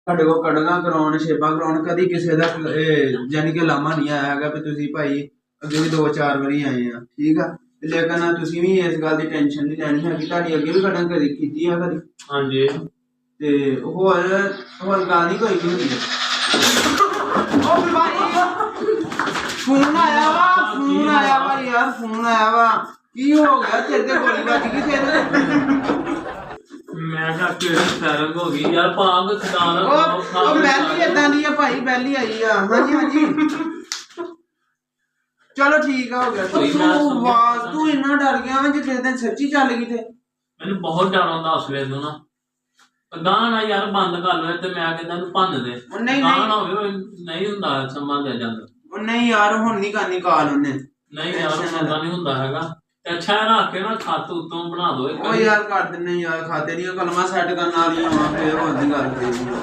ਸਾਡੇ ਕੋਲ ਕੜਗਾ ਕਰਾਉਣ ਸ਼ੇਪਾਂ ਕਰਾਉਣ ਕਦੀ ਕਿਸੇ ਦਾ ਯਾਨੀ ਕਿ ਲਾਮਾ ਨਹੀਂ ਆਇਆ ਹੈਗਾ ਵੀ ਤੁਸੀਂ ਭਾਈ ਅੱਗੇ ਵੀ 2-4 ਵਾਰੀ ਆਏ ਆ ਠੀਕ ਆ ਲੇਕਿਨ ਤੁਸੀਂ ਵੀ ਇਸ ਗੱਲ ਦੀ ਟੈਨਸ਼ਨ ਨਹੀਂ ਲੈਣੀ ਹੈਗੀ ਤੁਹਾਡੀ ਅੱਗੇ ਵੀ ਕਟਿੰਗ ਕਦੀ ਕੀਤੀ ਆ ਕਦੀ ਹਾਂਜੀ ਤੇ ਹੋਰ ਗੱਲ ਨਹੀਂ ਕੋਈ ਹੁੰਦੀ ਉਹ ਭਾਈ ਫੋਨ ਆਇਆ ਵਾ ਯਾਰ ਫੋਨ ਆਇਆ ਵਾ ਕੀ ਹੋ ਗਿਆ ਤੇਰੇ ਤੇ ਗੋਲੀ ਵੱਜ ਗਈ ਤੇਰੇ ਮੈਂ ਕਿਹਾ ਕਿ ਫੈਰੰਗ ਹੋ ਗਈ ਯਾਰ ਭਾਂਗ ਖਦਾਨ ਉਹ ਬੈਲੀ ਏਦਾਂ ਦੀ ਆ ਭਾਈ ਬੈਲੀ ਆਈ ਆ ਹਾਂਜੀ ਚਲੋ ਠੀਕ ਆ ਹੋ ਗਿਆ ਤੂੰ ਇੰਨਾ ਡਰ ਗਿਆ ਵਾ ਜੇ ਕਿਸੇ ਦਿਨ ਸੱਚੀ ਚੱਲ ਗਈ ਤੇ ਮੈਨੂੰ ਬਹੁਤ ਡਰ ਆਉਂਦਾ ਉਸ ਵੇਲੇ ਤੋਂ ਨਾ ਗਾਣਾ ਯਾਰ ਬੰਦ ਕਰ ਲੋ ਤੇ ਮੈਂ ਕਹਿੰਦਾ ਨੂੰ ਭੰਨ ਦੇ ਗਾਣਾ ਹੋਵੇ ਨਹੀਂ ਹੁੰਦਾ ਸਮਾਂ ਦੇ ਜਾਂਦਾ ਉਹ ਨਹੀਂ ਯਾਰ ਹੁਣ ਨਹੀਂ ਕਰਨੀ ਕਾਲ ਉਹਨੇ ਨਹੀਂ ਯਾਰ ਹੁੰਦਾ ਨਹੀਂ ਹੁੰਦਾ ਹੈਗਾ ਤੇ ਅੱਛਾ ਰੱਖ ਕੇ ਨਾ ਖੱਤ ਉੱਤੋਂ ਬਣਾ ਦੋ ਉਹ ਯਾਰ ਕਰ ਦਿੰਨੇ ਯਾਰ ਖਾਤੇ ਦੀਆਂ ਕਲਮਾਂ ਸੈੱਟ ਕਰਨ ਵਾਲੀਆਂ ਵਾ ਫੇਰ ਹੋਰ ਦੀ ਗੱਲ ਕਰੀ